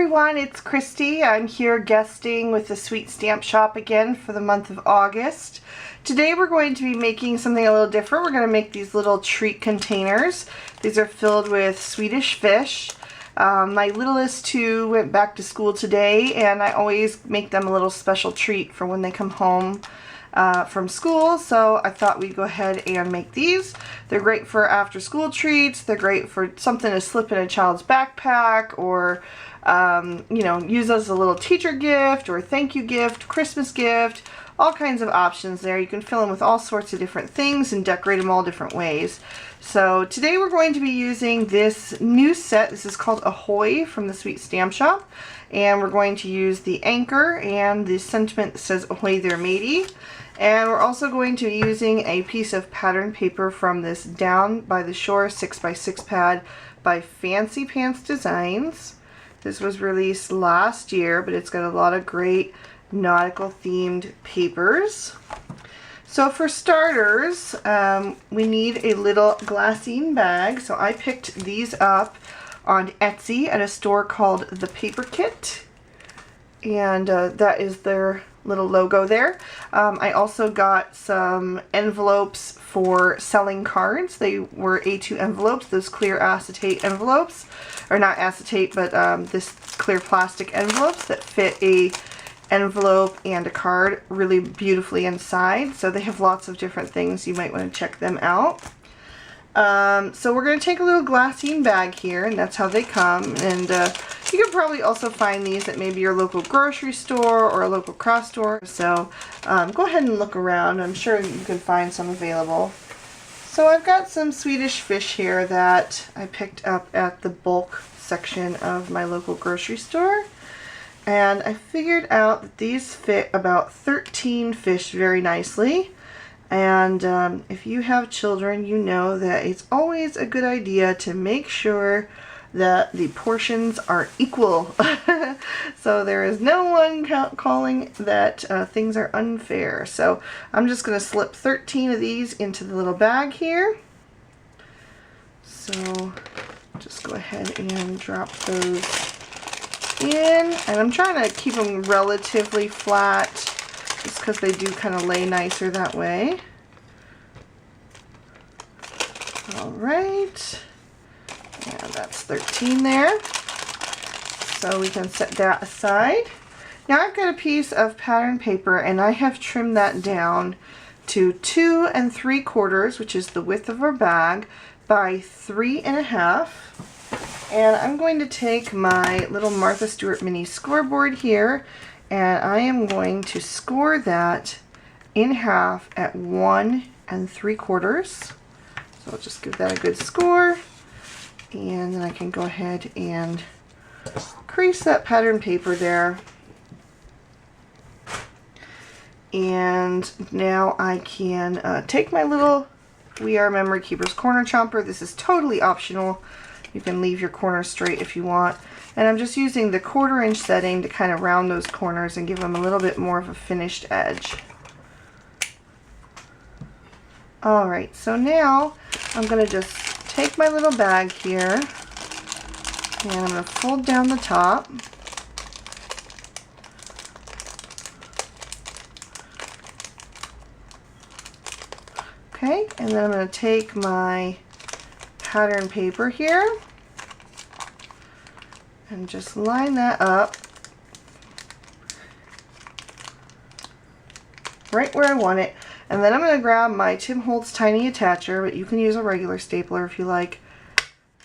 everyone, it's Christy. I'm here guesting with the Sweet Stamp Shop again for the month of August. Today we're going to be making something a little different. We're going to make these little treat containers. These are filled with Swedish fish. My littlest two went back to school today, and I always make them a little special treat for when they come home from school, so I thought we'd go ahead and make these. They're great for after school treats. They're great for something to slip in a child's backpack, or you know, use as a little teacher gift or thank you gift, Christmas gift, all kinds of options there. You can fill them with all sorts of different things and decorate them all different ways. So today we're going to be using this new set. This is called Ahoy from the Sweet Stamp Shop, and we're going to use the anchor and the sentiment that says Ahoy there matey. And we're also going to be using a piece of pattern paper from this Down by the Shore 6x6 pad by Fancy Pants Designs. This was released last year, but it's got a lot of great nautical themed papers. So for starters, we need a little glassine bag. So I picked these up on Etsy at a store called The Paper Kit, and that is their little logo there. I also got some envelopes for selling cards. They were A2 envelopes, those clear acetate envelopes, or not acetate, but this clear plastic envelopes that fit a envelope and a card really beautifully inside. So they have lots of different things. You might want to check them out. So we're going to take a little glassine bag here, and that's how they come. And you can probably also find these at maybe your local grocery store or a local craft store. So go ahead and look around. I'm sure you can find some available. So I've got some Swedish fish here that I picked up at the bulk section of my local grocery store. And I figured out that these fit about 13 fish very nicely. And if you have children, you know that it's always a good idea to make sure that the portions are equal. So there is no one calling that things are unfair. So I'm just going to slip 13 of these into the little bag here. So just go ahead and drop those in. And I'm trying to keep them relatively flat, just because they do kind of lay nicer that way. Alright, and that's 13 there. So we can set that aside. Now I've got a piece of pattern paper, and I have trimmed that down to 2 3/4, which is the width of our bag, by 3 1/2. And I'm going to take my little Martha Stewart mini scoreboard here, and I am going to score that in half at 1 3/4. So I'll just give that a good score, and then I can go ahead and crease that pattern paper there. And now I can take my little We Are Memory Keepers corner chomper. This is totally optional. You can leave your corners straight if you want. And I'm just using the 1/4 inch setting to kind of round those corners and give them a little bit more of a finished edge. Alright, so now I'm going to just take my little bag here, and I'm going to fold down the top. Okay, and then I'm going to take my pattern paper here and just line that up right where I want it. And then I'm going to grab my Tim Holtz tiny attacher, but you can use a regular stapler if you like.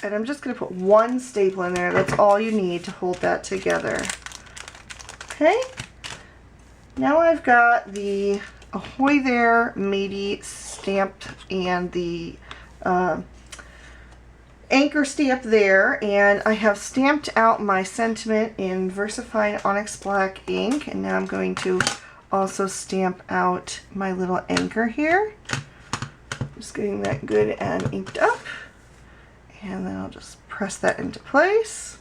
And I'm just going to put one staple in there. That's all you need to hold that together. Okay. Now I've got the Ahoy there matey stamped and the anchor stamp there, and I have stamped out my sentiment in VersaFine Onyx Black ink, and now I'm going to also stamp out my little anchor here. Just getting that good and inked up, and then I'll just press that into place.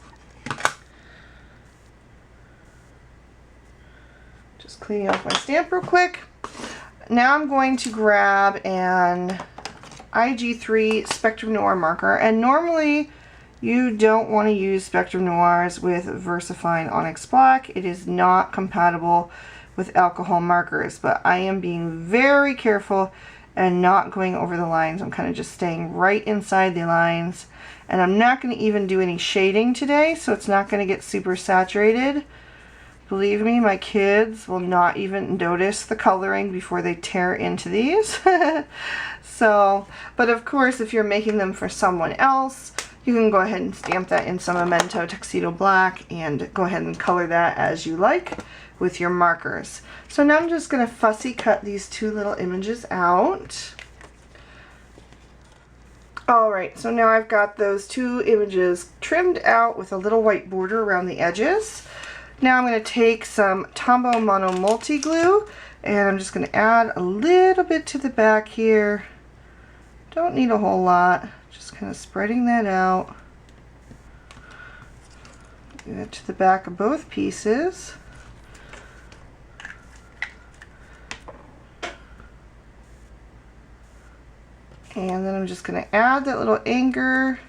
Just cleaning off my stamp real quick. Now I'm going to grab an IG3 Spectrum Noir marker, and normally you don't want to use Spectrum Noirs with VersaFine Onyx Black. It is not compatible with alcohol markers, but I am being very careful and not going over the lines. I'm kind of just staying right inside the lines, and I'm not going to even do any shading today, so it's not going to get super saturated. Believe me, my kids will not even notice the coloring before they tear into these. So, but of course, if you're making them for someone else, you can go ahead and stamp that in some Memento Tuxedo Black and go ahead and color that as you like with your markers. So now I'm just going to fussy cut these two little images out. Alright, so now I've got those two images trimmed out with a little white border around the edges. Now I'm going to take some Tombow Mono Multi Glue and I'm just going to add a little bit to the back here. Don't need a whole lot, just kind of spreading that out. Do that to the back of both pieces. And then I'm just going to add that little anchor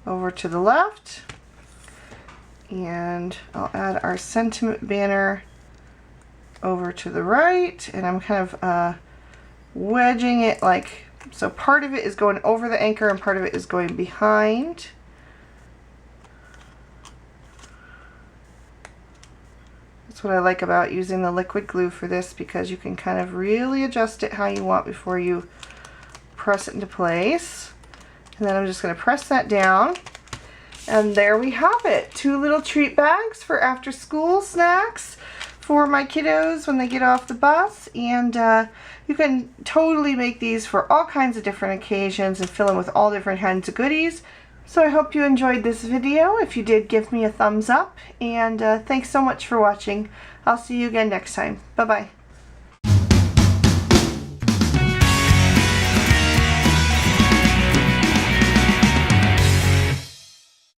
over to the left. And I'll add our sentiment banner over to the right. And I'm kind of wedging it like, so part of it is going over the anchor and part of it is going behind. That's what I like about using the liquid glue for this, because you can kind of really adjust it how you want before you press it into place. And then I'm just going to press that down, and there we have it. Two little treat bags for after school snacks for my kiddos when they get off the bus. And you can totally make these for all kinds of different occasions and fill them with all different kinds of goodies. So I hope you enjoyed this video. If you did, give me a thumbs up, and thanks so much for watching. I'll see you again next time. Bye bye.